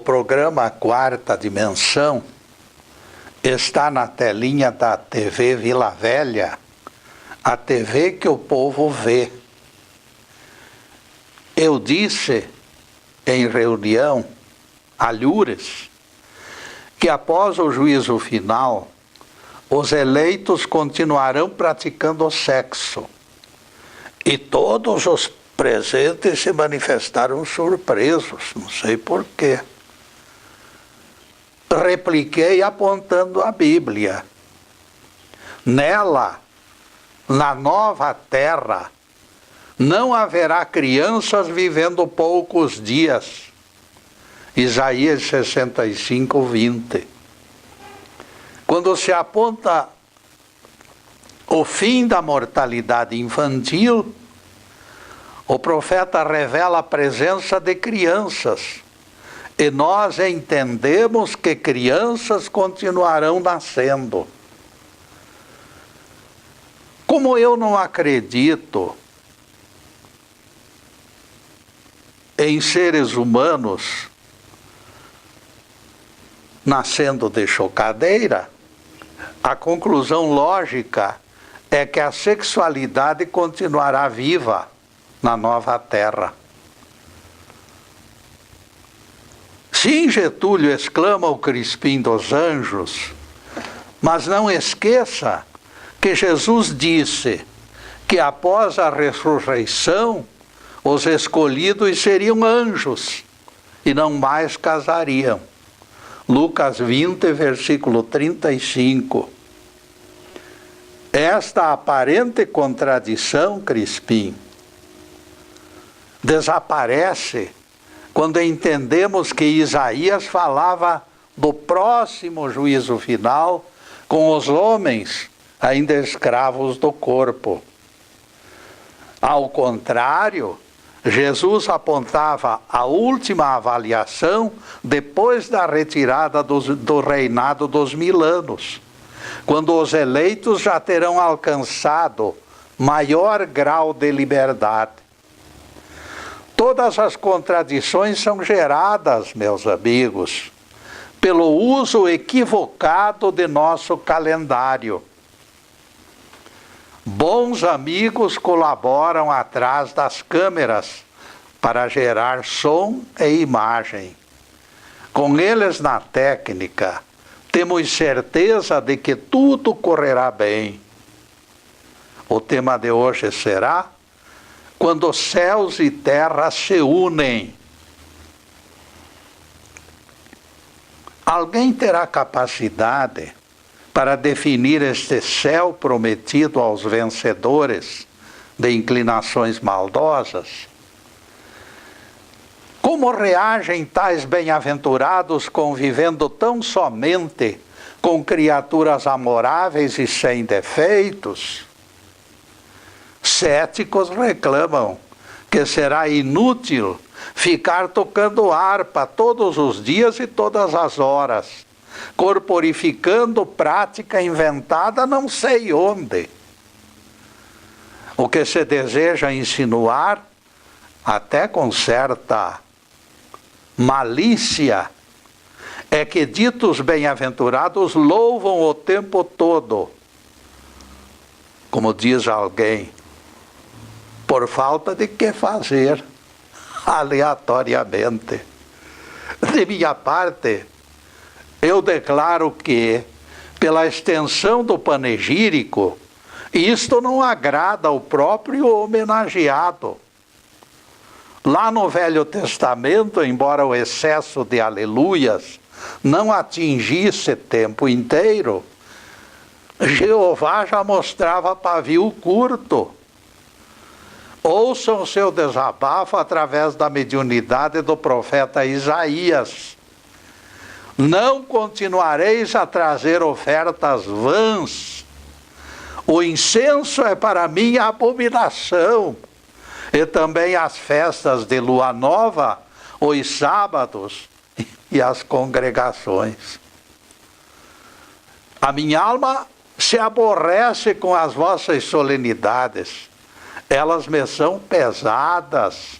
programa Quarta Dimensão está na telinha da TV Vila Velha, a TV que o povo vê. Eu disse em reunião, alhures, que após o juízo final, os eleitos continuarão praticando o sexo. E todos os presentes se manifestaram surpresos, não sei porquê. Repliquei apontando a Bíblia. Nela, na nova terra, não haverá crianças vivendo poucos dias. Isaías 65, 20. Quando se aponta o fim da mortalidade infantil, o profeta revela a presença de crianças. E nós entendemos que crianças continuarão nascendo. Como eu não acredito em seres humanos nascendo de chocadeira, a conclusão lógica é que a sexualidade continuará viva na nova terra. Sim, Getúlio, exclama o Crispim dos Anjos, mas não esqueça que Jesus disse que após a ressurreição, os escolhidos seriam anjos e não mais casariam. Lucas 20, versículo 35. Esta aparente contradição, Crispim, desaparece quando entendemos que Isaías falava do próximo juízo final com os homens ainda escravos do corpo. Ao contrário, Jesus apontava a última avaliação depois da retirada do reinado dos 1000 anos, quando os eleitos já terão alcançado maior grau de liberdade. Todas as contradições são geradas, meus amigos, pelo uso equivocado de nosso calendário. Bons amigos colaboram atrás das câmeras para gerar som e imagem. Com eles na técnica, temos certeza de que tudo correrá bem. O tema de hoje será: quando céus e terra se unem. Alguém terá capacidade para definir este céu prometido aos vencedores de inclinações maldosas? Como reagem tais bem-aventurados convivendo tão somente com criaturas amoráveis e sem defeitos? Céticos reclamam que será inútil ficar tocando harpa todos os dias e todas as horas, corporificando prática inventada não sei onde. O que se deseja insinuar, até com certa malícia, é que ditos bem-aventurados louvam o tempo todo, como diz alguém, por falta de que fazer, aleatoriamente. De minha parte, eu declaro que, pela extensão do panegírico, isto não agrada ao próprio homenageado. Lá no Velho Testamento, embora o excesso de aleluias não atingisse tempo inteiro, Jeová já mostrava pavio curto. Ouçam seu desabafo através da mediunidade do profeta Isaías. Não continuareis a trazer ofertas vãs. O incenso é para mim abominação. E também as festas de lua nova, os sábados e as congregações. A minha alma se aborrece com as vossas solenidades. Elas me são pesadas.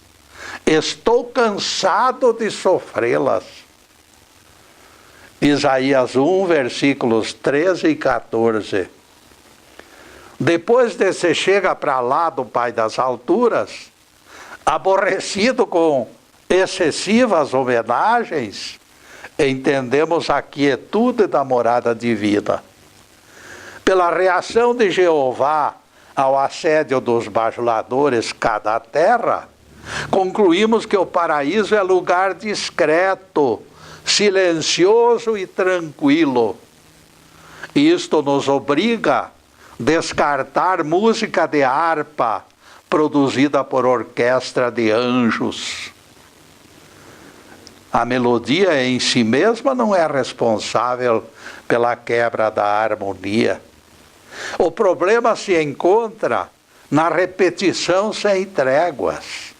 Estou cansado de sofrê-las. Isaías 1, versículos 13 e 14. Depois de você chega para lá do Pai das alturas, aborrecido com excessivas homenagens, entendemos a quietude da morada divina. Pela reação de Jeová ao assédio dos bajuladores cada terra, concluímos que o paraíso é lugar discreto, silencioso e tranquilo. Isto nos obriga a descartar música de harpa produzida por orquestra de anjos. A melodia em si mesma não é responsável pela quebra da harmonia. O problema se encontra na repetição sem tréguas.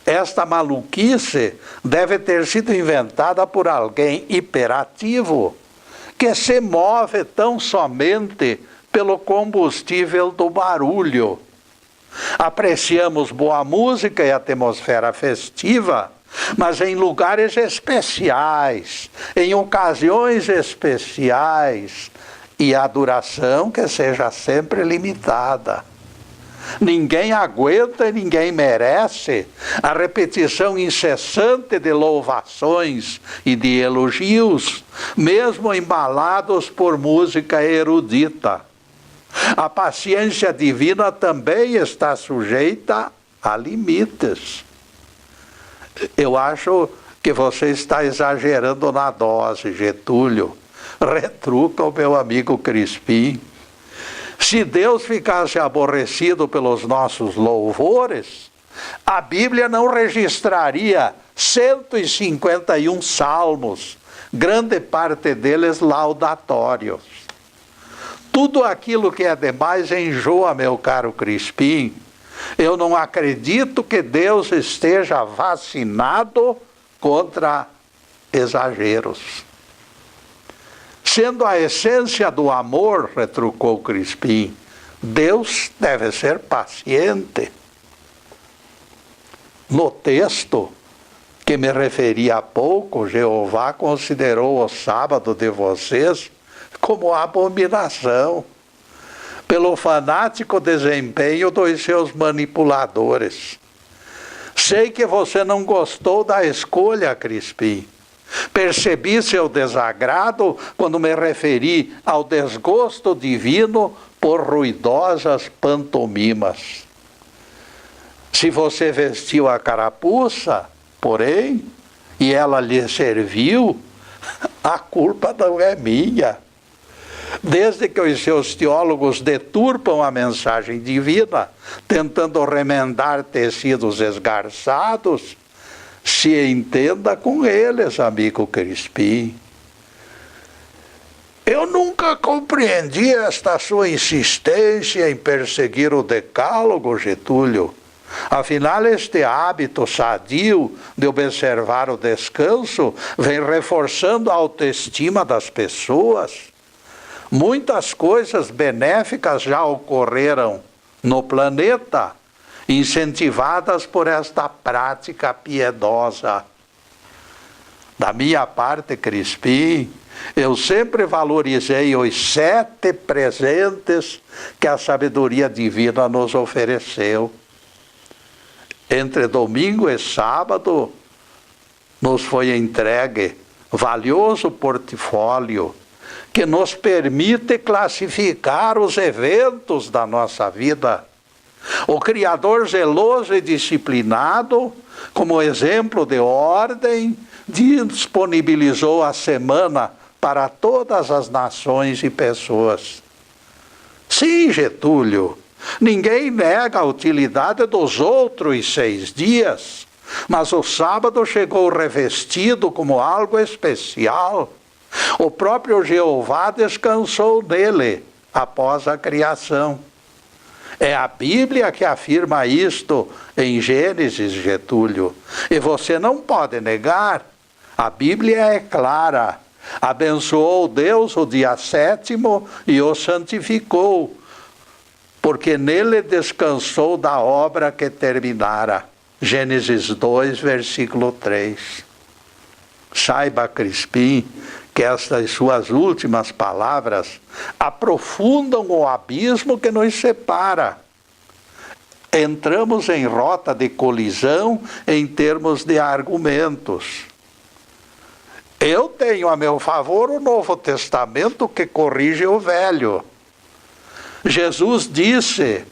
Esta maluquice deve ter sido inventada por alguém hiperativo, que se move tão somente pelo combustível do barulho. Apreciamos boa música e atmosfera festiva, mas em lugares especiais, em ocasiões especiais, e a duração que seja sempre limitada. Ninguém aguenta e ninguém merece a repetição incessante de louvações e de elogios, mesmo embalados por música erudita. A paciência divina também está sujeita a limites. Eu acho que você está exagerando na dose, Getúlio. Retruca o meu amigo Crispim. Se Deus ficasse aborrecido pelos nossos louvores, a Bíblia não registraria 151 salmos, grande parte deles laudatórios. Tudo aquilo que é demais enjoa, meu caro Crispim. Eu não acredito que Deus esteja vacinado contra exageros. Sendo a essência do amor, retrucou Crispim, Deus deve ser paciente. No texto que me referi há pouco, Jeová considerou o sábado de vocês como abominação, pelo fanático desempenho dos seus manipuladores. Sei que você não gostou da escolha, Crispim. Percebi seu desagrado quando me referi ao desgosto divino por ruidosas pantomimas. Se você vestiu a carapuça, porém, e ela lhe serviu, a culpa não é minha. Desde que os seus teólogos deturpam a mensagem divina, tentando remendar tecidos esgarçados, se entenda com eles, amigo Crispim. Eu nunca compreendi esta sua insistência em perseguir o decálogo, Getúlio. Afinal, este hábito sadio de observar o descanso vem reforçando a autoestima das pessoas. Muitas coisas benéficas já ocorreram no planeta, incentivadas por esta prática piedosa. Da minha parte, Crispim, eu sempre valorizei os 7 presentes que a sabedoria divina nos ofereceu. Entre domingo e sábado, nos foi entregue valioso portfólio que nos permite classificar os eventos da nossa vida. O Criador zeloso e disciplinado, como exemplo de ordem, disponibilizou a semana para todas as nações e pessoas. Sim, Getúlio, ninguém nega a utilidade dos outros 6 dias, mas o sábado chegou revestido como algo especial. O próprio Jeová descansou nele após a criação. É a Bíblia que afirma isto em Gênesis, Getúlio. E você não pode negar. A Bíblia é clara. Abençoou Deus o dia 7º e o santificou, porque nele descansou da obra que terminara. Gênesis 2, versículo 3. Saiba, Crispim, que estas suas últimas palavras aprofundam o abismo que nos separa. Entramos em rota de colisão em termos de argumentos. Eu tenho a meu favor o Novo Testamento que corrige o Velho. Jesus disse: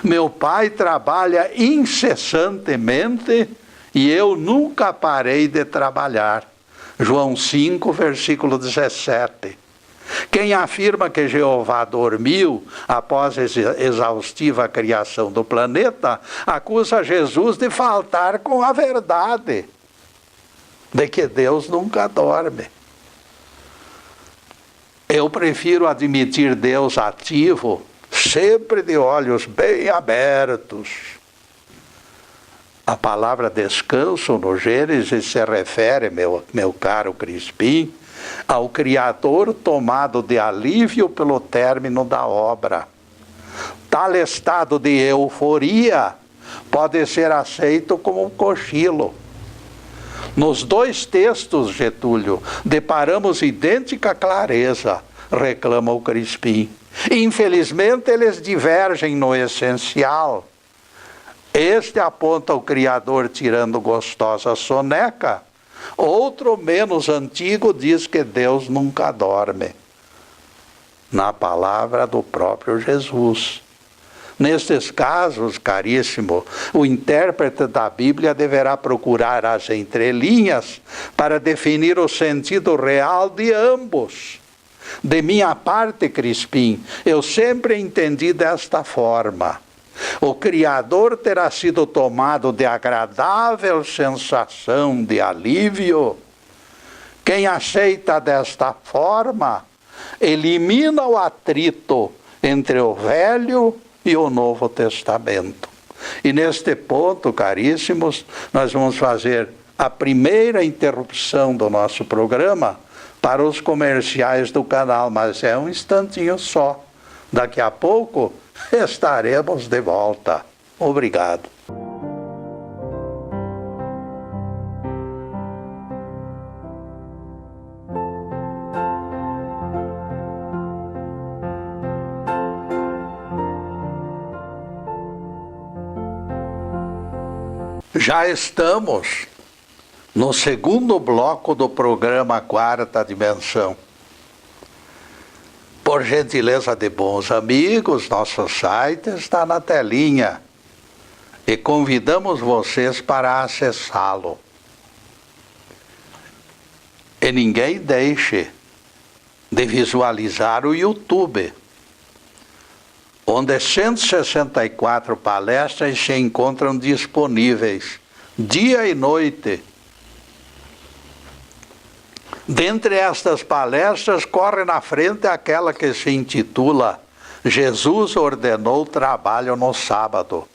meu Pai trabalha incessantemente e eu nunca parei de trabalhar. João 5, versículo 17. Quem afirma que Jeová dormiu após a exaustiva criação do planeta, acusa Jesus de faltar com a verdade, de que Deus nunca dorme. Eu prefiro admitir Deus ativo, sempre de olhos bem abertos. A palavra descanso no Gênesis se refere, meu caro Crispim, ao Criador tomado de alívio pelo término da obra. Tal estado de euforia pode ser aceito como um cochilo. Nos dois textos, Getúlio, deparamos idêntica clareza, reclama o Crispim. Infelizmente, eles divergem no essencial. Este aponta o Criador tirando gostosa soneca. Outro, menos antigo, diz que Deus nunca dorme. Na palavra do próprio Jesus. Nestes casos, caríssimo, o intérprete da Bíblia deverá procurar as entrelinhas para definir o sentido real de ambos. De minha parte, Crispim, eu sempre entendi desta forma. O Criador terá sido tomado de agradável sensação de alívio. Quem aceita desta forma, elimina o atrito entre o Velho e o Novo Testamento. E neste ponto, caríssimos, nós vamos fazer a primeira interrupção do nosso programa para os comerciais do canal, mas é um instantinho só. Daqui a pouco estaremos de volta. Obrigado. Já estamos no segundo bloco do programa Quarta Dimensão. Por gentileza de bons amigos, nosso site está na telinha e convidamos vocês para acessá-lo. E ninguém deixe de visualizar o YouTube, onde 164 palestras se encontram disponíveis, dia e noite. Dentre estas palestras, corre na frente aquela que se intitula Jesus ordenou trabalho no sábado,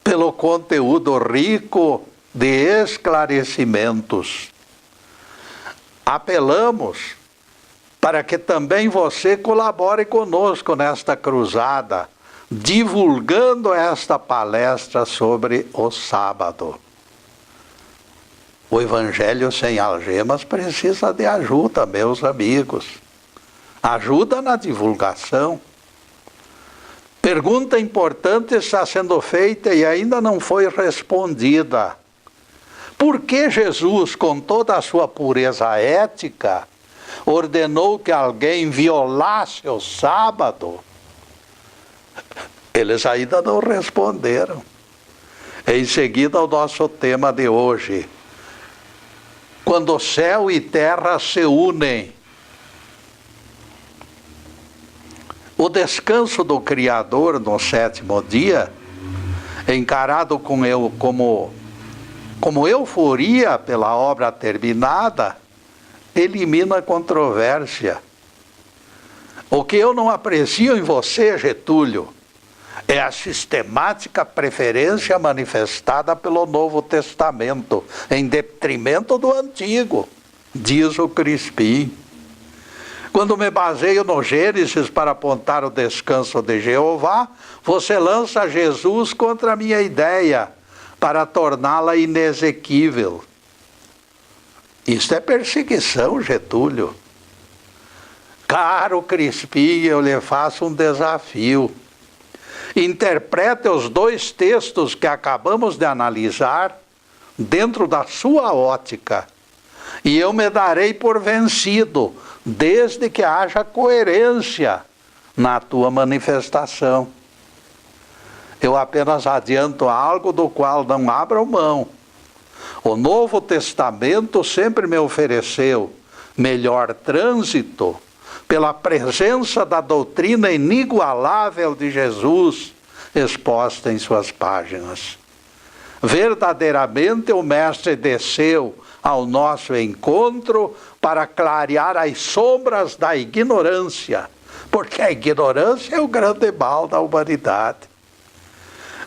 pelo conteúdo rico de esclarecimentos. Apelamos para que também você colabore conosco nesta cruzada, divulgando esta palestra sobre o sábado. O Evangelho sem algemas precisa de ajuda, meus amigos. Ajuda na divulgação. Pergunta importante está sendo feita e ainda não foi respondida. Por que Jesus, com toda a sua pureza ética, ordenou que alguém violasse o sábado? Eles ainda não responderam. Em seguida, o nosso tema de hoje. Quando céu e terra se unem. O descanso do Criador no sétimo dia, encarado como euforia pela obra terminada, elimina a controvérsia. O que eu não aprecio em você, Getúlio, é a sistemática preferência manifestada pelo Novo Testamento, em detrimento do Antigo, diz o Crispim. Quando me baseio no Gênesis para apontar o descanso de Jeová, você lança Jesus contra a minha ideia, para torná-la inexequível. Isto é perseguição, Getúlio. Caro Crispim, eu lhe faço um desafio. Interprete os 2 textos que acabamos de analisar dentro da sua ótica, e eu me darei por vencido, desde que haja coerência na tua manifestação. Eu apenas adianto algo do qual não abro mão. O Novo Testamento sempre me ofereceu melhor trânsito pela presença da doutrina inigualável de Jesus exposta em suas páginas. Verdadeiramente o Mestre desceu ao nosso encontro para clarear as sombras da ignorância, porque a ignorância é o grande mal da humanidade.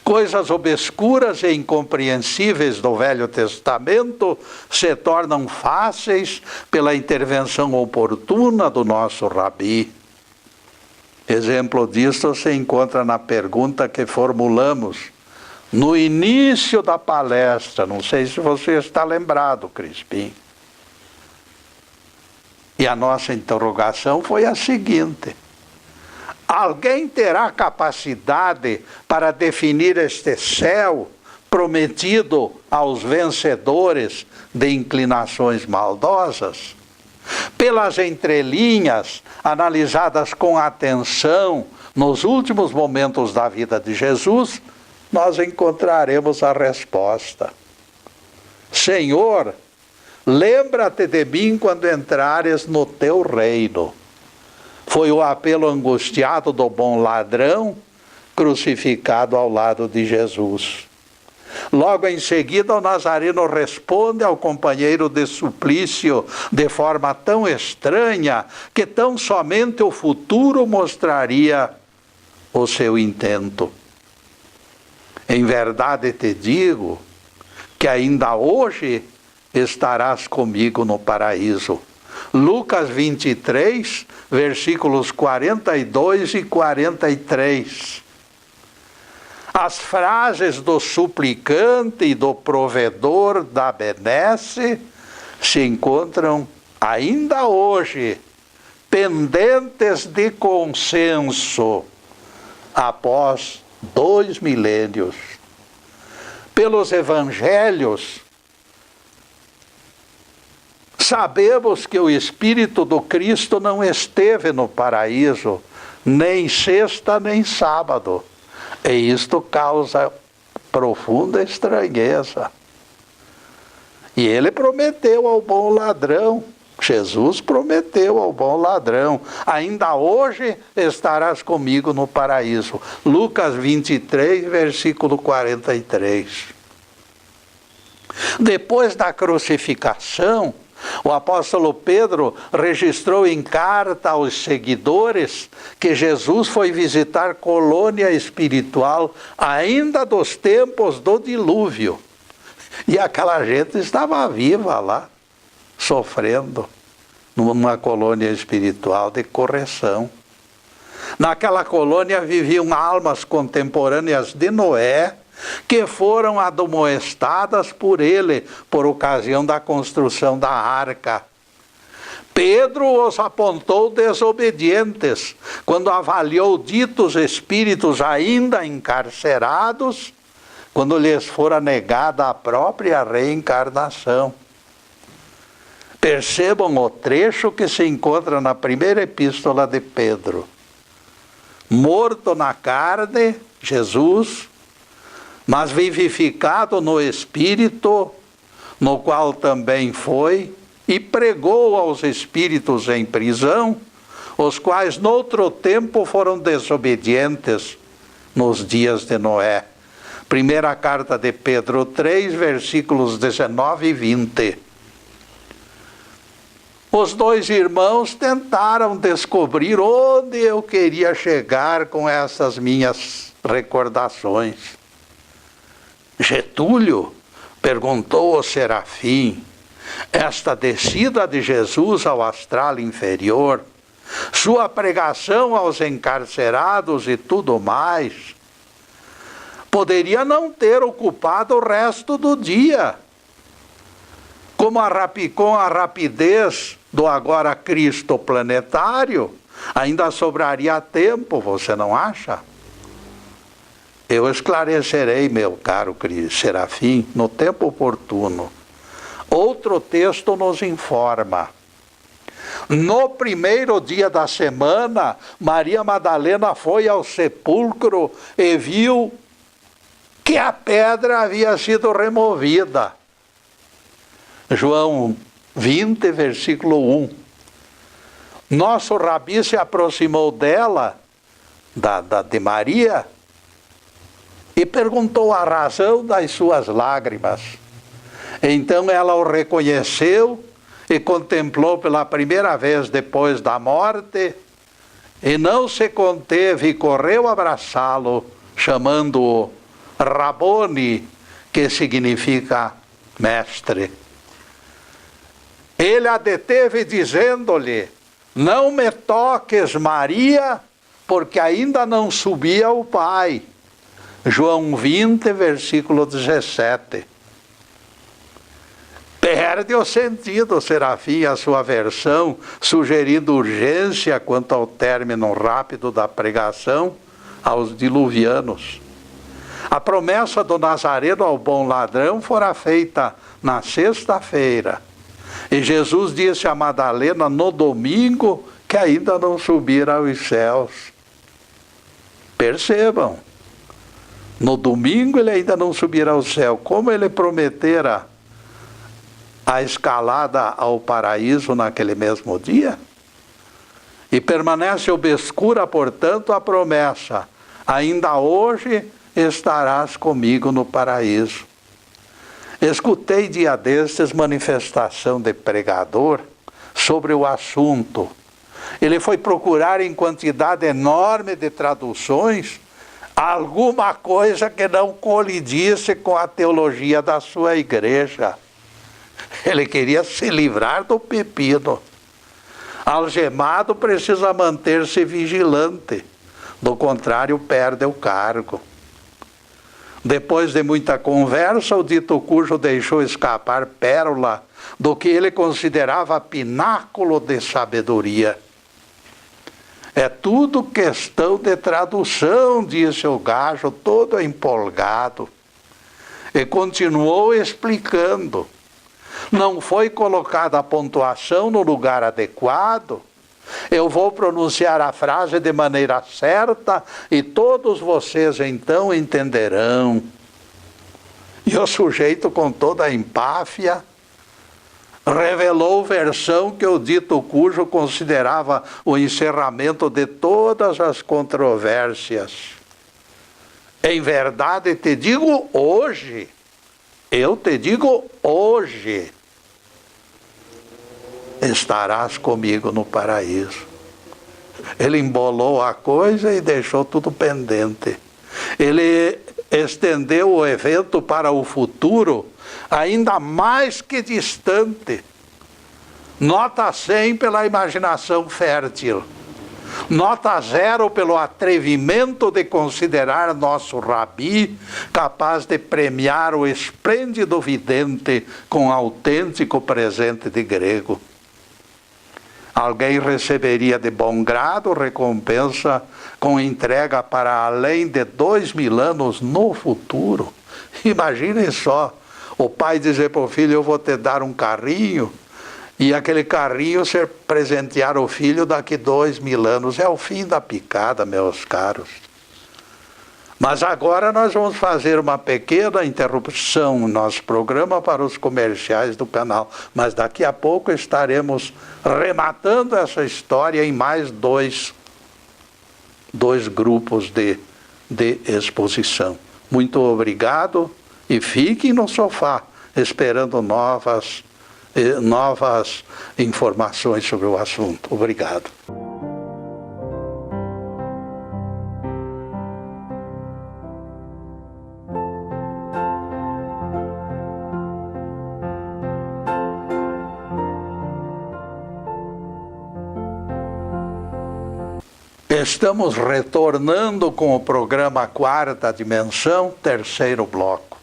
Coisas obscuras e incompreensíveis do Velho Testamento se tornam fáceis pela intervenção oportuna do nosso Rabi. Exemplo disso se encontra na pergunta que formulamos no início da palestra. Não sei se você está lembrado, Crispim. E a nossa interrogação foi a seguinte: alguém terá capacidade para definir este céu prometido aos vencedores de inclinações maldosas? Pelas entrelinhas, analisadas com atenção nos últimos momentos da vida de Jesus, nós encontraremos a resposta. Senhor, lembra-te de mim quando entrares no teu reino. Foi o apelo angustiado do bom ladrão, crucificado ao lado de Jesus. Logo em seguida, o Nazareno responde ao companheiro de suplício de forma tão estranha que tão somente o futuro mostraria o seu intento. Em verdade te digo que ainda hoje estarás comigo no paraíso. Lucas 23, versículos 42 e 43. As frases do suplicante e do provedor da benesse se encontram ainda hoje, pendentes de consenso, após 2 milênios. Pelos evangelhos, sabemos que o Espírito do Cristo não esteve no paraíso, nem sexta nem sábado. E isto causa profunda estranheza. E ele prometeu ao bom ladrão, Jesus prometeu ao bom ladrão: ainda hoje estarás comigo no paraíso. Lucas 23, versículo 43. Depois da crucificação, o apóstolo Pedro registrou em carta aos seguidores que Jesus foi visitar colônia espiritual ainda dos tempos do dilúvio. E aquela gente estava viva lá, sofrendo numa colônia espiritual de correção. Naquela colônia viviam almas contemporâneas de Noé, que foram admoestadas por ele por ocasião da construção da arca. Pedro os apontou desobedientes quando avaliou ditos espíritos ainda encarcerados, quando lhes fora negada a própria reencarnação. Percebam o trecho que se encontra na primeira epístola de Pedro. Morto na carne, Jesus, mas vivificado no Espírito, no qual também foi, e pregou aos espíritos em prisão, os quais noutro tempo foram desobedientes nos dias de Noé. Primeira carta de Pedro 3, versículos 19 e 20. Os 2 irmãos tentaram descobrir onde eu queria chegar com essas minhas recordações. Getúlio, perguntou o Serafim, esta descida de Jesus ao astral inferior, sua pregação aos encarcerados e tudo mais, poderia não ter ocupado o resto do dia, com a rapidez do agora Cristo planetário, ainda sobraria tempo, você não acha? Eu esclarecerei, meu caro Serafim, no tempo oportuno. Outro texto nos informa. No primeiro dia da semana, Maria Madalena foi ao sepulcro e viu que a pedra havia sido removida. João 20, versículo 1. Nosso rabi se aproximou dela, de Maria, e perguntou a razão das suas lágrimas. Então ela o reconheceu e contemplou pela primeira vez depois da morte, e não se conteve e correu abraçá-lo, chamando-o Rabone, que significa mestre. Ele a deteve dizendo-lhe: não me toques, Maria, porque ainda não subi ao Pai. João 20, versículo 17. Perde o sentido, Serafim, a sua versão, sugerindo urgência quanto ao término rápido da pregação aos diluvianos. A promessa do Nazareno ao bom ladrão fora feita na sexta-feira. E Jesus disse a Madalena no domingo que ainda não subira aos céus. Percebam, no domingo ele ainda não subirá ao céu. Como ele prometera a escalada ao paraíso naquele mesmo dia? E permanece obscura, portanto, a promessa: ainda hoje estarás comigo no paraíso. Escutei dia destes manifestação de pregador sobre o assunto. Ele foi procurar em quantidade enorme de traduções alguma coisa que não colidisse com a teologia da sua igreja. Ele queria se livrar do pepino. Algemado precisa manter-se vigilante, do contrário perde o cargo. Depois de muita conversa, o dito cujo deixou escapar pérola do que ele considerava pináculo de sabedoria. É tudo questão de tradução, disse o gajo, todo empolgado. E continuou explicando. Não foi colocada a pontuação no lugar adequado. Eu vou pronunciar a frase de maneira certa e todos vocês então entenderão. E o sujeito, com toda a empáfia, revelou versão que o dito cujo considerava o encerramento de todas as controvérsias. Em verdade te digo hoje, eu te digo hoje, estarás comigo no paraíso. Ele embolou a coisa e deixou tudo pendente. Ele estendeu o evento para o futuro, ainda mais que distante. Nota 100 pela imaginação fértil. Nota 0 pelo atrevimento de considerar nosso rabi capaz de premiar o esplêndido vidente com autêntico presente de grego. Alguém receberia de bom grado recompensa com entrega para além de 2000 anos no futuro. Imaginem só, o pai dizer para o filho: eu vou te dar um carrinho, e aquele carrinho ser presentear o filho daqui 2000 anos. É o fim da picada, meus caros. Mas agora nós vamos fazer uma pequena interrupção no nosso programa para os comerciais do canal. Mas daqui a pouco estaremos rematando essa história em mais dois grupos de exposição. Muito obrigado e fiquem no sofá esperando novas informações sobre o assunto. Obrigado. Estamos retornando com o programa Quarta Dimensão, terceiro bloco.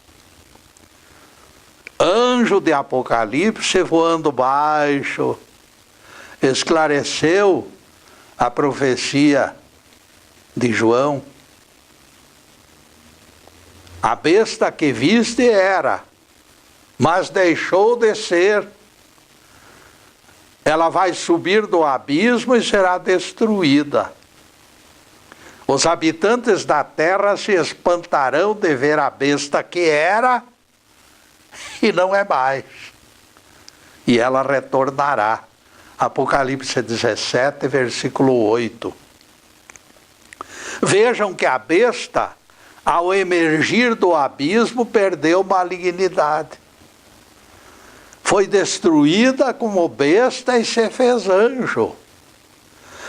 Anjo de Apocalipse voando baixo, esclareceu a profecia de João. A besta que viste era, mas deixou de ser. Ela vai subir do abismo e será destruída. Os habitantes da terra se espantarão de ver a besta que era e não é mais. E ela retornará. Apocalipse 17, versículo 8. Vejam que a besta, ao emergir do abismo, perdeu malignidade. Foi destruída como besta e se fez anjo.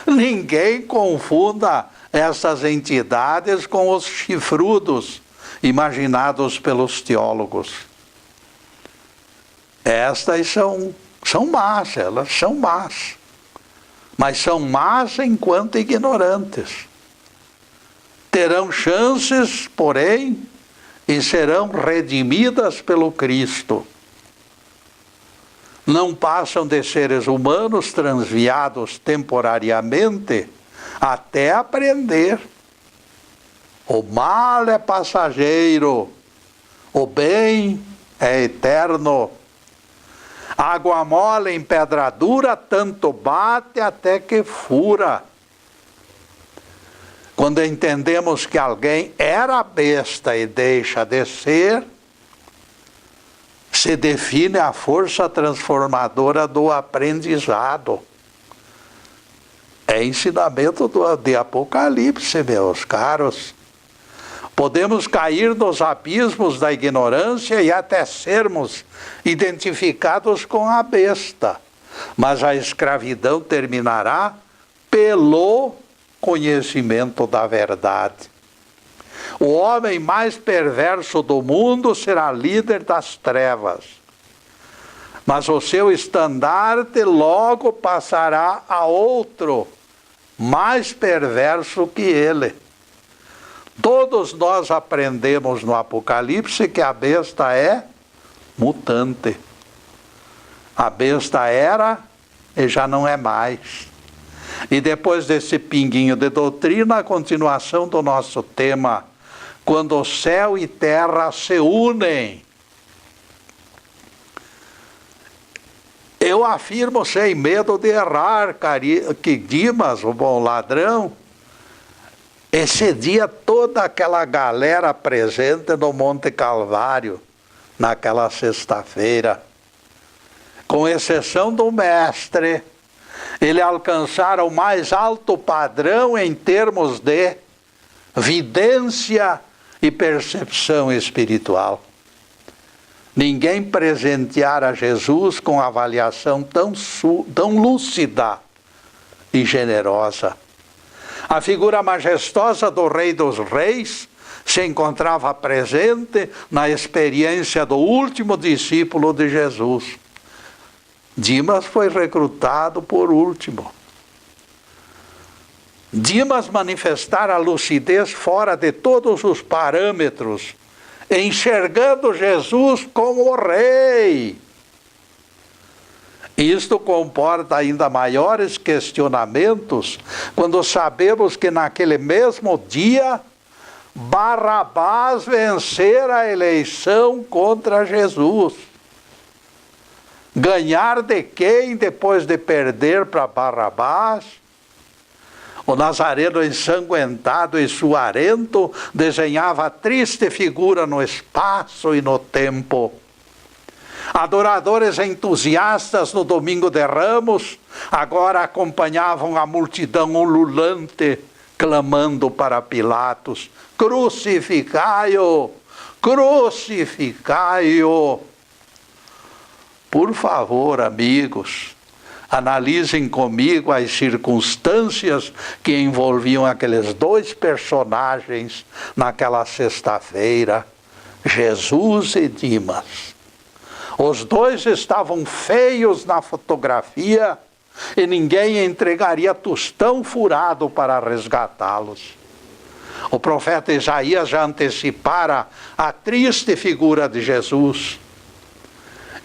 Ninguém confunda essas entidades com os chifrudos imaginados pelos teólogos. Estas são más, elas são más. Mas são más enquanto ignorantes. Terão chances, porém, e serão redimidas pelo Cristo. Não passam de seres humanos transviados temporariamente até aprender. O mal é passageiro, o bem é eterno. Água mole em pedra dura, tanto bate até que fura. Quando entendemos que alguém era besta e deixa de ser, se define a força transformadora do aprendizado. É ensinamento de Apocalipse, meus caros. Podemos cair nos abismos da ignorância e até sermos identificados com a besta, mas a escravidão terminará pelo conhecimento da verdade. O homem mais perverso do mundo será líder das trevas, mas o seu estandarte logo passará a outro, mais perverso que ele. Todos nós aprendemos no Apocalipse que a besta é mutante. A besta era e já não é mais. E depois desse pinguinho de doutrina, a continuação do nosso tema, quando céu e terra se unem. Eu afirmo sem medo de errar, que Dimas, o bom ladrão, esse dia toda aquela galera presente no Monte Calvário, naquela sexta-feira, com exceção do mestre, ele alcançara o mais alto padrão em termos de vidência e percepção espiritual. Ninguém presenteara Jesus com avaliação tão lúcida e generosa. A figura majestosa do Rei dos Reis se encontrava presente na experiência do último discípulo de Jesus. Dimas foi recrutado por último. Dimas manifestara lucidez fora de todos os parâmetros, enxergando Jesus como o Rei. Isto comporta ainda maiores questionamentos quando sabemos que naquele mesmo dia Barrabás vencera a eleição contra Jesus. Ganhar de quem depois de perder para Barrabás? O nazareno ensanguentado e suarento desenhava a triste figura no espaço e no tempo. Adoradores entusiastas no domingo de Ramos agora acompanhavam a multidão ululante, clamando para Pilatos: crucificai-o! Crucificai-o! Por favor, amigos, analisem comigo as circunstâncias que envolviam aqueles dois personagens naquela sexta-feira, Jesus e Dimas. Os dois estavam feios na fotografia e ninguém entregaria tostão furado para resgatá-los. O profeta Isaías já antecipara a triste figura de Jesus.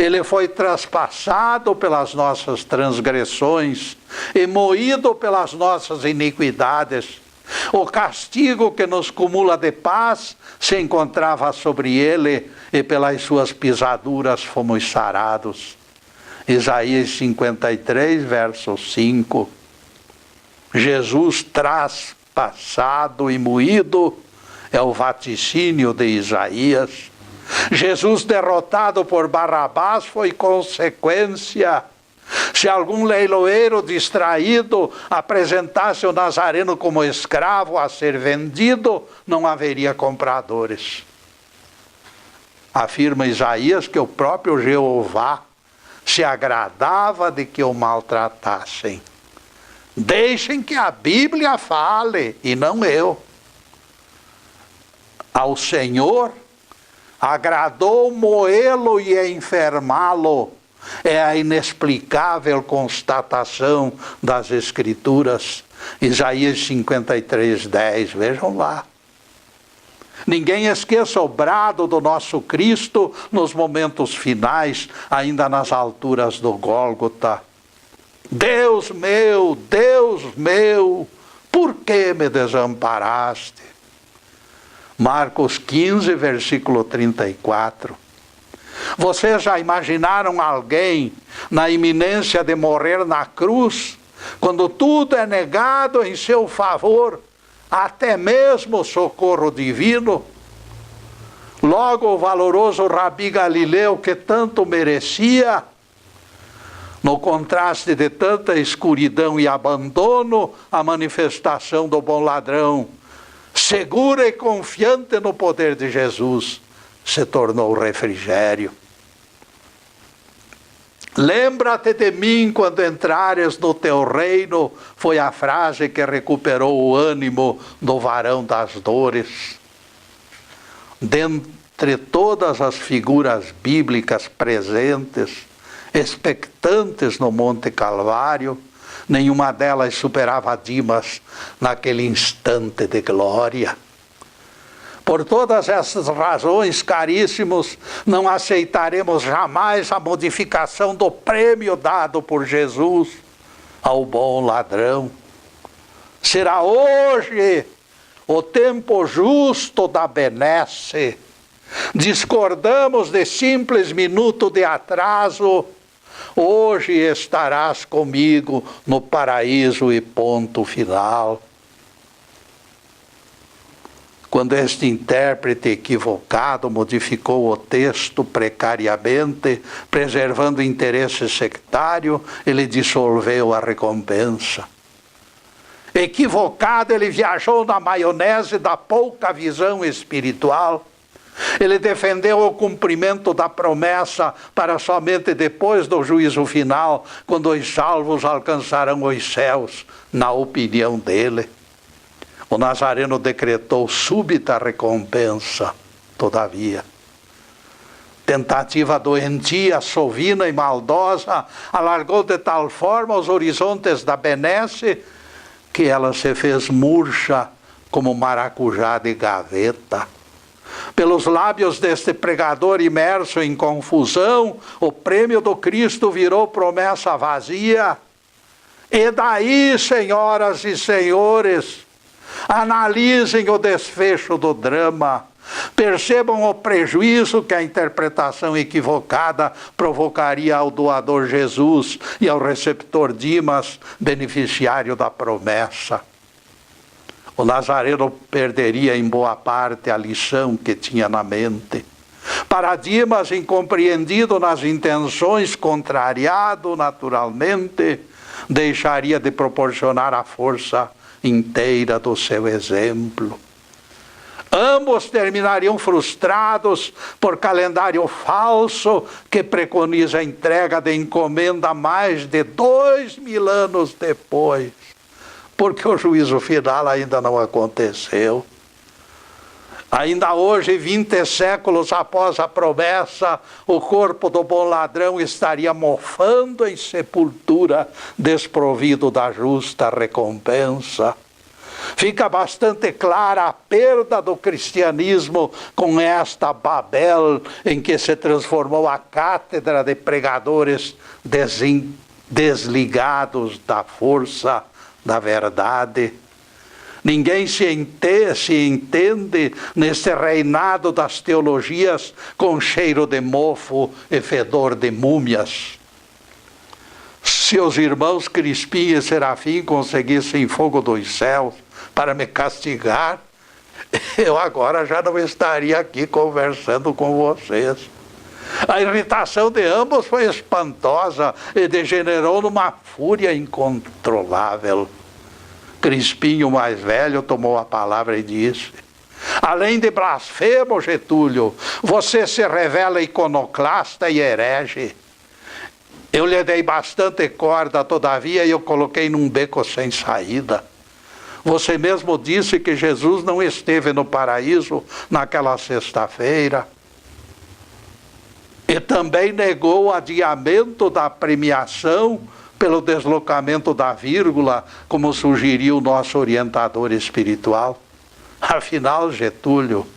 Ele foi traspassado pelas nossas transgressões e moído pelas nossas iniquidades. O castigo que nos cumula de paz se encontrava sobre ele, e pelas suas pisaduras fomos sarados. Isaías 53, verso 5. Jesus traspassado e moído é o vaticínio de Isaías. Jesus derrotado por Barrabás foi consequência. Se algum leiloeiro distraído apresentasse o Nazareno como escravo a ser vendido, não haveria compradores. Afirma Isaías que o próprio Jeová se agradava de que o maltratassem. Deixem que a Bíblia fale, e não eu. Ao Senhor agradou moê-lo e enfermá-lo. É a inexplicável constatação das Escrituras. Isaías 53, 10, vejam lá. Ninguém esqueça o brado do nosso Cristo nos momentos finais, ainda nas alturas do Gólgota. Deus meu, por que me desamparaste? Marcos 15, versículo 34. Vocês já imaginaram alguém na iminência de morrer na cruz, quando tudo é negado em seu favor, até mesmo o socorro divino? Logo o valoroso Rabi Galileu, que tanto merecia, no contraste de tanta escuridão e abandono, a manifestação do bom ladrão, segura e confiante no poder de Jesus, se tornou refrigério. Lembra-te de mim quando entrares no teu reino, foi a frase que recuperou o ânimo do varão das dores. Dentre todas as figuras bíblicas presentes, expectantes no Monte Calvário, nenhuma delas superava Dimas naquele instante de glória. Por todas essas razões, caríssimos, não aceitaremos jamais a modificação do prêmio dado por Jesus ao bom ladrão. Será hoje o tempo justo da benesse. Discordamos de simples minuto de atraso. Hoje estarás comigo no paraíso e ponto final. Quando este intérprete equivocado modificou o texto precariamente, preservando o interesse sectário, ele dissolveu a recompensa. Equivocado, ele viajou na maionese da pouca visão espiritual. Ele defendeu o cumprimento da promessa para somente depois do juízo final, quando os salvos alcançarão os céus, na opinião dele. O Nazareno decretou súbita recompensa, todavia. Tentativa doentia, sovina e maldosa alargou de tal forma os horizontes da benesse que ela se fez murcha como maracujá de gaveta. Pelos lábios deste pregador imerso em confusão, o prêmio do Cristo virou promessa vazia. E daí, senhoras e senhores, analisem o desfecho do drama. Percebam o prejuízo que a interpretação equivocada provocaria ao doador Jesus e ao receptor Dimas, beneficiário da promessa. O Nazareno perderia em boa parte a lição que tinha na mente. Para Dimas, incompreendido nas intenções, contrariado naturalmente, deixaria de proporcionar a força inteira do seu exemplo. Ambos terminariam frustrados por calendário falso que preconiza a entrega de encomenda mais de 2000 anos depois, porque o juízo final ainda não aconteceu. Ainda hoje, 20 séculos após a promessa, o corpo do bom ladrão estaria mofando em sepultura, desprovido da justa recompensa. Fica bastante clara a perda do cristianismo com esta Babel em que se transformou a cátedra de pregadores desligados da força da verdade. Ninguém se entende nesse reinado das teologias com cheiro de mofo e fedor de múmias. Se os irmãos Crispim e Serafim conseguissem fogo dos céus para me castigar, eu agora já não estaria aqui conversando com vocês. A irritação de ambos foi espantosa e degenerou numa fúria incontrolável. Crispim, o mais velho, tomou a palavra e disse: além de blasfemo, Getúlio, você se revela iconoclasta e herege. Eu lhe dei bastante corda, todavia, e eu coloquei num beco sem saída. Você mesmo disse que Jesus não esteve no paraíso naquela sexta-feira. E também negou o adiamento da premiação pelo deslocamento da vírgula, como sugeriu o nosso orientador espiritual. Afinal, Getúlio,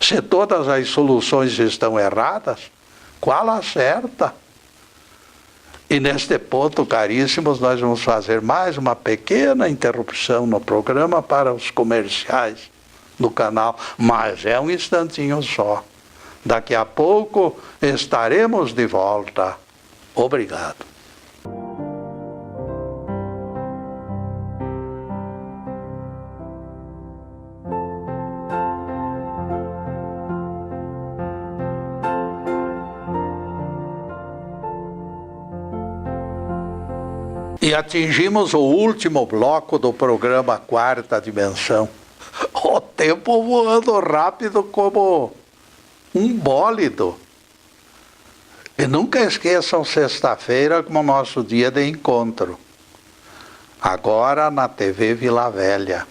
se todas as soluções estão erradas, qual a certa? E neste ponto, caríssimos, nós vamos fazer mais uma pequena interrupção no programa para os comerciais do canal, mas é um instantinho só. Daqui a pouco estaremos de volta. Obrigado. E atingimos o último bloco do programa Quarta Dimensão. O tempo voando rápido como um bólido. E nunca esqueçam sexta-feira como nosso dia de encontro. Agora na TV Vila Velha.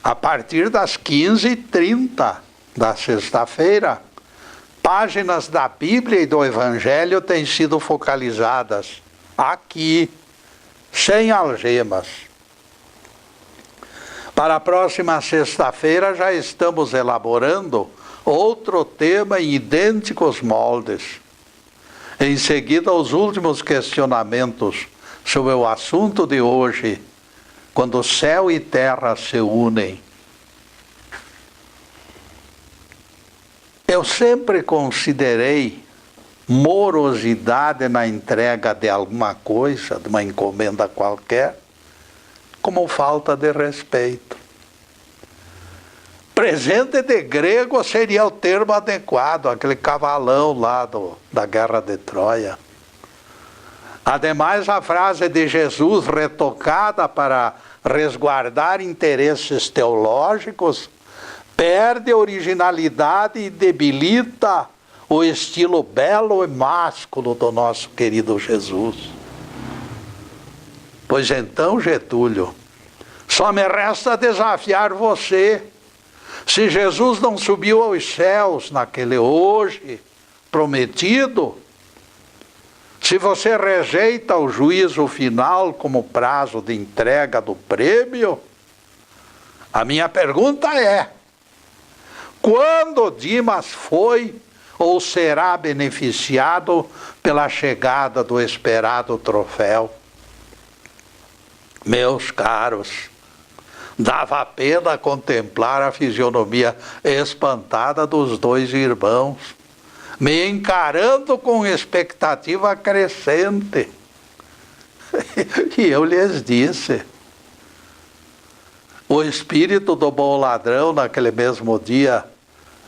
A partir das 15h30 da sexta-feira, páginas da Bíblia e do Evangelho têm sido focalizadas aqui, sem algemas. Para a próxima sexta-feira já estamos elaborando outro tema em idênticos moldes. Em seguida, os últimos questionamentos sobre o assunto de hoje, quando céu e terra se unem. Eu sempre considerei morosidade na entrega de alguma coisa, de uma encomenda qualquer, como falta de respeito. Presente de grego seria o termo adequado, aquele cavalão lá da Guerra de Troia. Ademais, a frase de Jesus, retocada para resguardar interesses teológicos, perde originalidade e debilita o estilo belo e másculo do nosso querido Jesus. Pois então, Getúlio, só me resta desafiar você. Se Jesus não subiu aos céus naquele hoje prometido, se você rejeita o juízo final como prazo de entrega do prêmio, a minha pergunta é: quando Dimas foi ou será beneficiado pela chegada do esperado troféu? Meus caros, dava pena contemplar a fisionomia espantada dos dois irmãos, me encarando com expectativa crescente. E eu lhes disse: o espírito do bom ladrão, naquele mesmo dia,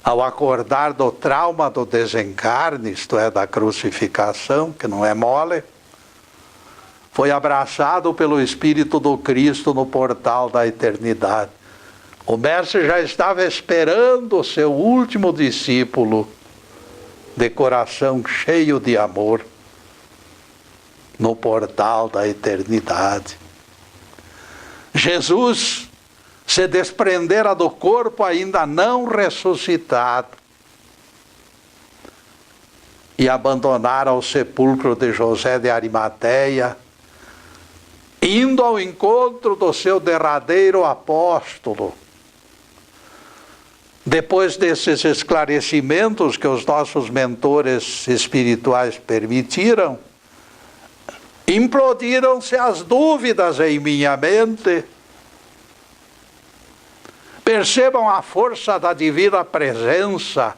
ao acordar do trauma do desencarne, isto é, da crucificação, que não é mole, foi abraçado pelo Espírito do Cristo no portal da eternidade. O mestre já estava esperando o seu último discípulo, de coração cheio de amor, no portal da eternidade. Jesus se desprendera do corpo ainda não ressuscitado e abandonara o sepulcro de José de Arimateia indo ao encontro do seu derradeiro apóstolo. Depois desses esclarecimentos que os nossos mentores espirituais permitiram, implodiram-se as dúvidas em minha mente. Percebam a força da divina presença.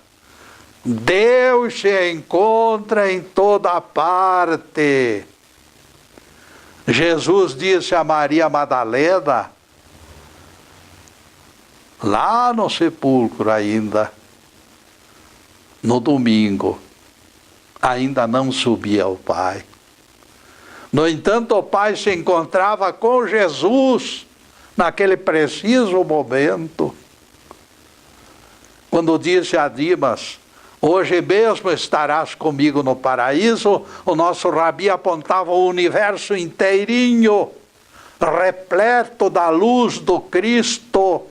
Deus se encontra em toda parte. Jesus disse a Maria Madalena, lá no sepulcro ainda, no domingo, ainda não subia ao Pai. No entanto, o Pai se encontrava com Jesus naquele preciso momento, quando disse a Dimas, hoje mesmo estarás comigo no paraíso. O nosso Rabi apontava o universo inteirinho, repleto da luz do Cristo.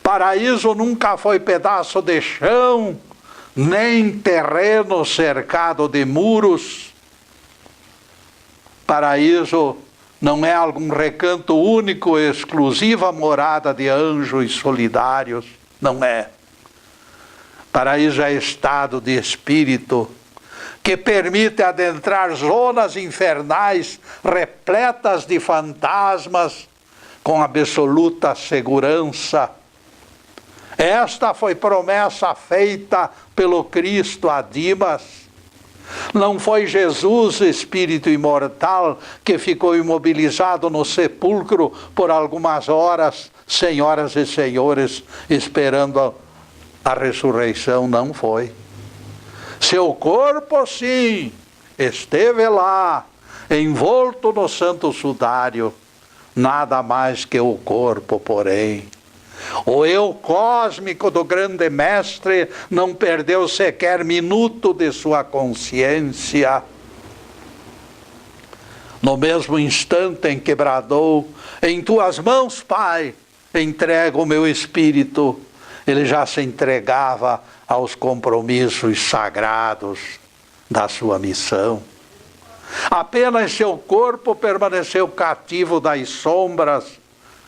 Paraíso nunca foi pedaço de chão, nem terreno cercado de muros. Paraíso não é algum recanto único, exclusiva morada de anjos solidários. Não é. Paraíso é estado de espírito que permite adentrar zonas infernais repletas de fantasmas com absoluta segurança. Esta foi promessa feita pelo Cristo a Dimas. Não foi Jesus, Espírito imortal, que ficou imobilizado no sepulcro por algumas horas, senhoras e senhores, esperando a ressurreição. Não foi. Seu corpo, sim, esteve lá, envolto no santo sudário. Nada mais que o corpo, porém. O eu cósmico do grande mestre não perdeu sequer minuto de sua consciência. No mesmo instante em que bradou, em tuas mãos, Pai, entrego o meu espírito, ele já se entregava aos compromissos sagrados da sua missão. Apenas seu corpo permaneceu cativo das sombras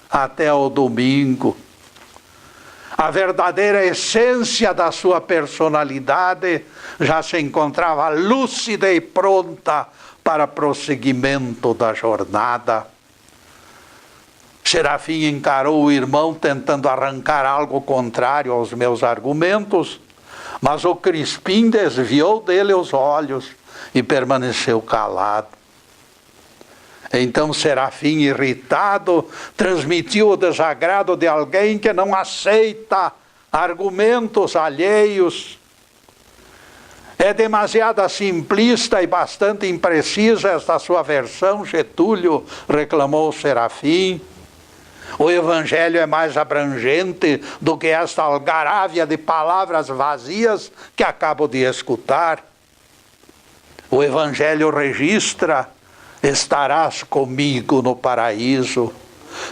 até o domingo. A verdadeira essência da sua personalidade já se encontrava lúcida e pronta para prosseguimento da jornada. Serafim encarou o irmão tentando arrancar algo contrário aos meus argumentos, mas o Crispim desviou dele os olhos e permaneceu calado. Então Serafim, irritado, transmitiu o desagrado de alguém que não aceita argumentos alheios. É demasiado simplista e bastante imprecisa esta sua versão, Getúlio, reclamou Serafim. O Evangelho é mais abrangente do que esta algarávia de palavras vazias que acabo de escutar. O Evangelho registra: estarás comigo no paraíso.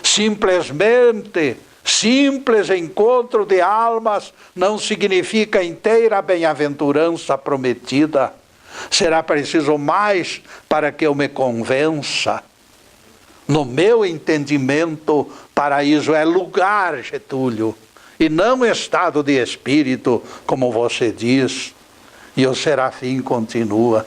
Simplesmente, simples encontro de almas não significa inteira bem-aventurança prometida. Será preciso mais para que eu me convença. No meu entendimento, paraíso é lugar, Getúlio, e não estado de espírito, como você diz. E o Serafim continua.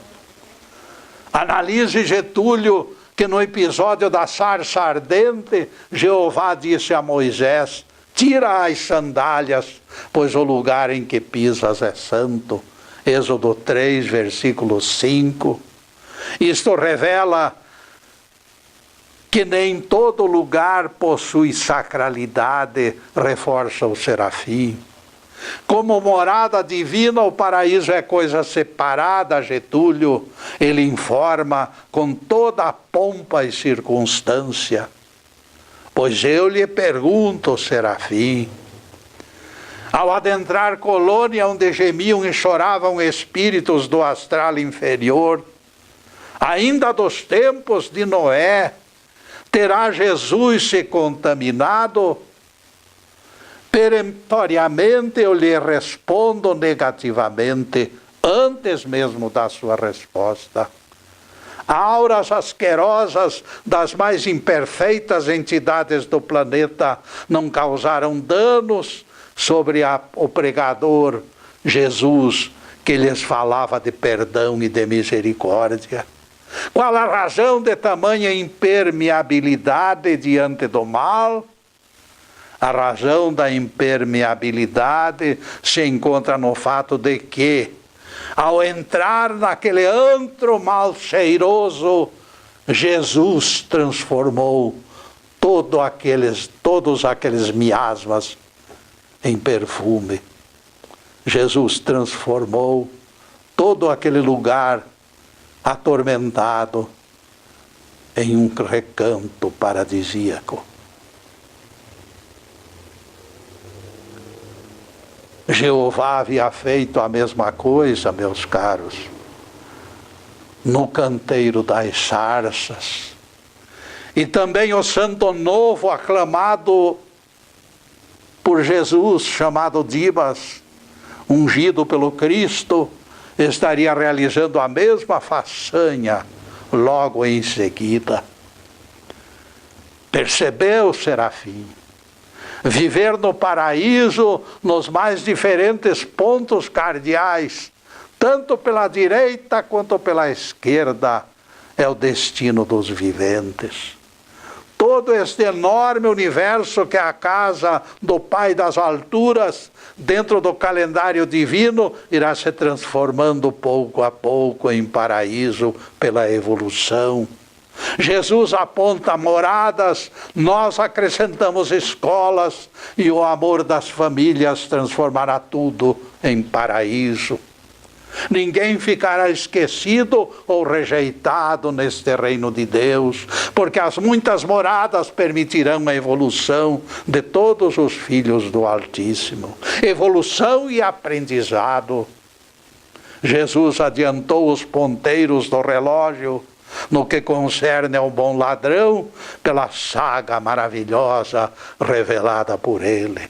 Analise, Getúlio, que no episódio da sarça ardente, Jeová disse a Moisés: tira as sandálias, pois o lugar em que pisas é santo. Êxodo 3, versículo 5. Isto revela que nem todo lugar possui sacralidade, reforça o Serafim. Como morada divina, o paraíso é coisa separada, Getúlio. Ele informa com toda a pompa e circunstância. Pois eu lhe pergunto, Serafim, ao adentrar colônia onde gemiam e choravam espíritos do astral inferior, ainda dos tempos de Noé, terá Jesus se contaminado? Peremptoriamente eu lhe respondo negativamente, antes mesmo da sua resposta. auras asquerosas das mais imperfeitas entidades do planeta não causaram danos sobre o pregador Jesus, que lhes falava de perdão e de misericórdia. Qual a razão de tamanha impermeabilidade diante do mal? A razão da impermeabilidade se encontra no fato de que, ao entrar naquele antro mal cheiroso, Jesus transformou todos aqueles miasmas em perfume. Jesus transformou todo aquele lugar atormentado em um recanto paradisíaco. Jeová havia feito a mesma coisa, meus caros, no canteiro das sarças. E também o santo novo aclamado por Jesus, chamado Dimas, ungido pelo Cristo, estaria realizando a mesma façanha logo em seguida. Percebeu, Serafim? Viver no paraíso nos mais diferentes pontos cardeais, tanto pela direita quanto pela esquerda, é o destino dos viventes. Todo este enorme universo que é a casa do Pai das alturas, dentro do calendário divino, irá se transformando pouco a pouco em paraíso pela evolução. Jesus aponta moradas, nós acrescentamos escolas, e o amor das famílias transformará tudo em paraíso. Ninguém ficará esquecido ou rejeitado neste reino de Deus, porque as muitas moradas permitirão a evolução de todos os filhos do Altíssimo. Evolução e aprendizado. Jesus adiantou os ponteiros do relógio no que concerne ao bom ladrão, pela saga maravilhosa revelada por ele.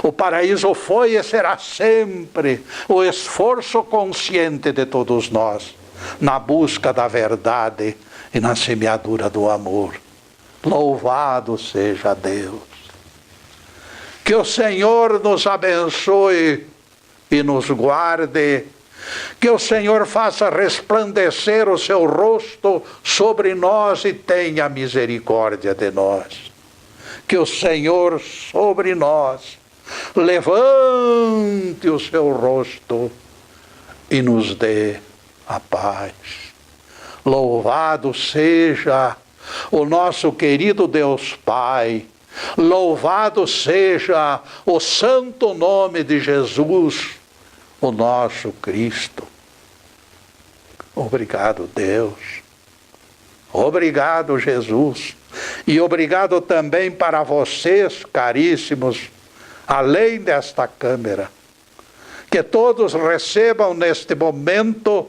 O paraíso foi e será sempre o esforço consciente de todos nós, na busca da verdade e na semeadura do amor. Louvado seja Deus! Que o Senhor nos abençoe e nos guarde. Que o Senhor faça resplandecer o seu rosto sobre nós e tenha misericórdia de nós. Que o Senhor sobre nós levante o seu rosto e nos dê a paz. Louvado seja o nosso querido Deus Pai. Louvado seja o santo nome de Jesus, o nosso Cristo. Obrigado, Deus. Obrigado, Jesus. E obrigado também para vocês, caríssimos, além desta câmera. Que todos recebam neste momento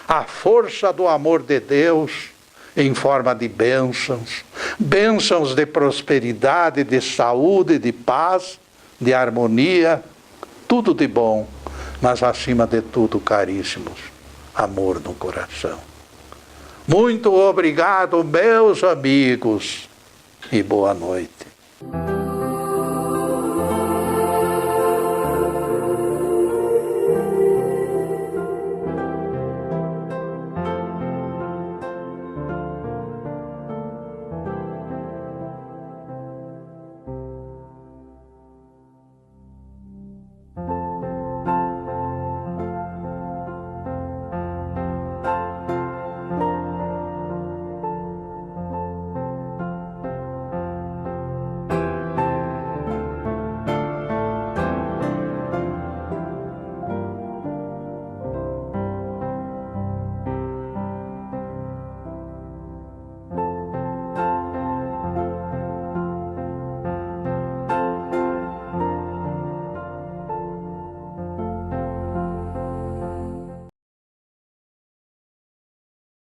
a força do amor de Deus em forma de bênçãos. Bênçãos de prosperidade, de saúde, de paz, de harmonia, tudo de bom. Mas acima de tudo, caríssimos, amor no coração. Muito obrigado, meus amigos, e boa noite.